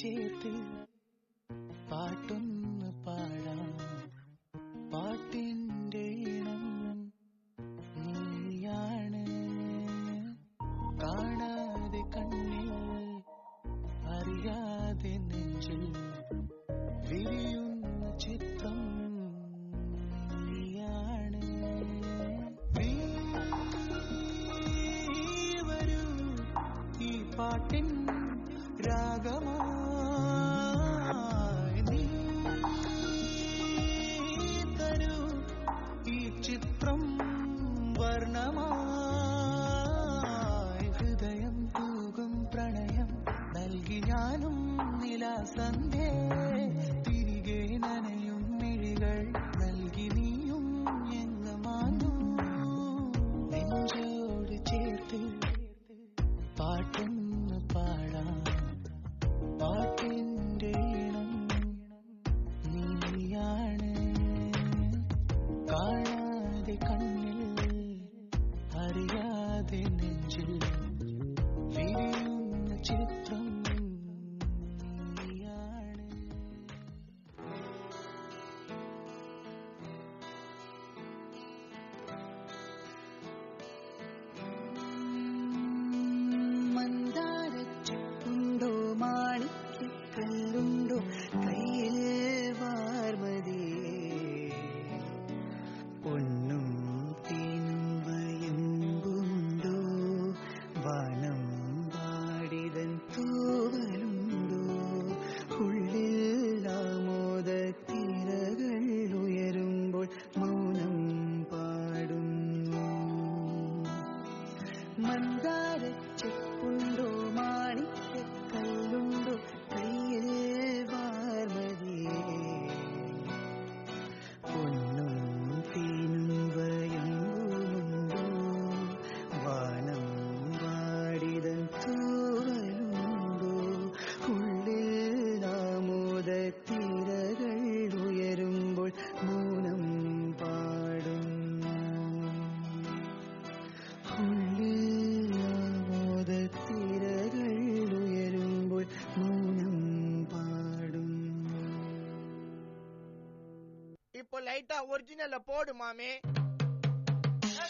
ചേർത്ത് പാട്ടൊന്ന് പാടാം. പാട്ടിന്റെ ഇണം നീയാണ്. കാണാതെ കണ്ണിൽ അറിയാതെ നെഞ്ചിൽ വിരിയുന്ന ചിത്രം നീയാണ്. വരൂ ഈ പാട്ടിൻ രാഗമായി. നീ തരൂ ഈ ചിത്രം വർണ്ണമായി. ഹൃദയം തൂകും പ്രണയം നൽകി ഞാനും നിലാസന്ധേ. തിരികെ നനയും മിഴികൾ നൽകി നീയും എങ്ങമാനു. നെഞ്ചോട് ചേർത്ത് പാട്ടൊന്ന് പാടാം. പാട്ടിന്റെ ഇണം നീയാണ്. കാണാതെ കണ്ണിൽ അറിയാതെ നെഞ്ചിൽ വിരിയുന്ന ചിത്രം നീയാണ്. മന്ദാരച്ചുണ്ടോ മാണിക്കല്ലുണ്ടോ കയ്യിൽ വാർമതിയേ. പൊന്നും തേനും വയമ്പുണ്ടോ വനം പാടിതൻ തൂവലുണ്ടോ. ഉള്ളിൽ ആമോദ തിരകൾ ഉയരുമ്പോൾ മൗനം പാടുന്നു. മന്ദാരച്ചെപ്പുണ്ടോ മാണിക്കല്ലുണ്ടോ കയ്യിൽ വാർമതിയേ. പൊന്നും തേനും വയമ്പുണ്ടോ വാനം വാടിതൻ തൂവലുണ്ടോ. ഉള്ളിൽ ആമോദ തിരകൾ ഉയരുമ്പോൾ മൗനം പാടുന്നു. ഉള്ളിൽ ആമോദ തിരകൾ ഉയരുമ്പോൾ മൗനം പാടുന്നു. இப்போ லைட்டா ஒரிஜினல்ல போடு மாமே.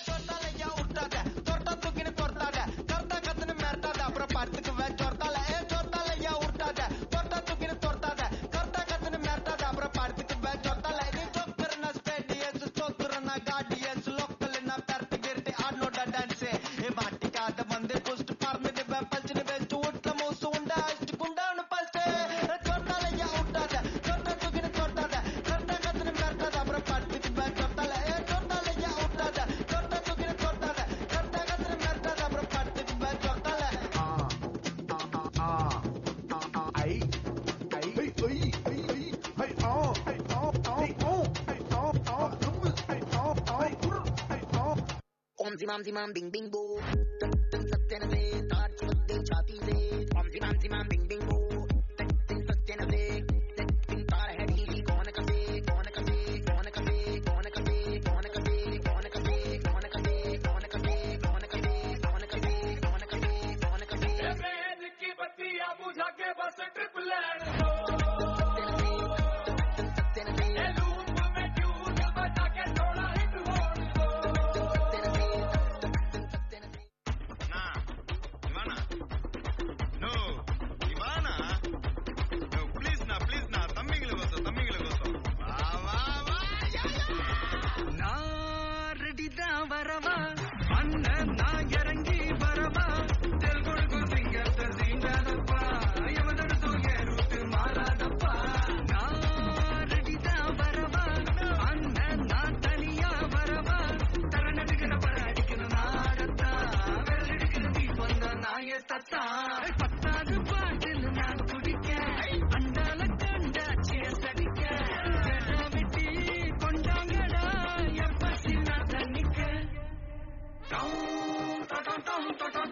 சொர்த்தால யா உட்டாத சொர்த்தா தூக்கினு கொர்த்தாத கர்த்தா கத்துனு மேர்த்தாத அப்புறம் படுத்துக்கு வே சொர்த்தால சொர்த்தால யா உட்டாத சொர்த்தா தூக்கினு கொர்த்தாத கர்த்தா கத்துனு மேர்த்தாத அப்புறம் படுத்துக்கு வே சொர்த்தால. நீ சொக்கறனா ஸ்டேடியஸ் சொக்கறனா கார்டியஸ் லோக்கல்னா பெர்த்தி கிர்த்தி ஆடனோட டான்ஸ். ஏ மாட்டிக்காத வந்து புஸ்ட் பறந்து வே பல்ச்சினு வே ஊட்ல மூசு உண்டா அஷ்டு குண்டானு பல்ஸ். சொர்த்தால யா உட்டாத சொர்த்தா தூக்கினு கொர்த்தாத கர்த்தா கத்துனு மேர்த்தாத அப்புறம் படுத்துக்கு வே சொர்த்தால சொர்த்தால யா உட்டாத சொர்த்தா தூக்கினு கொர்த்தாத கர்த்தா கத்துனு மேர்த்தாத அப்புறம் படுத்துக்கு வே சொர்த்தால. ஐ ஐ ஐ ஐ ஐ ஐ ஆ ஐ ஆ ஐ ஓ ஐ ஆ ஆ தும்பு ஐ ஆ ஐ குரு ஐ ஆ. ओम जिमाम जिमाम बिंग बिंग बो तन तन सत्यन से तार चिपकते छाती से. ओम जिमाम जिमाम बिंग बिंग बो तन तन सत्यन से तन तार है ढीली. कौन कसे कौन कसे कौन कसे कौन कसे कौन कसे कौन कसे कौन कसे कौन कसे कौन कसे कौन कसे कौन कसे कौन कसे. भेद की बत्तियां बुझा के बस ट्रिप लैंड दो. लूप में ट्यून बजा के थोड़ा हिट होने दो. ప్లీజ్ నా తమ్మింగ్ల కోసం నా రెడీదా వరవా అన్న నా ఎరంగి వరవా. తెలుగు సింగర్ సింగరప్పా యమదడు ఎరుతు మారాదప్పా. నా రెడీదా వరవా అన్న నా తనియా వరవా. తరణడిగిన పరడిగిన నాడతా వెరడిగిన దీపంద నాయ తత్తా. పత్తాదు పాటలు నా కుడిక అండాల కండ చేసడిక. జడవిటి కొండంగడా ఎప్పసిన తనిక. టౌ టౌ టౌ టౌ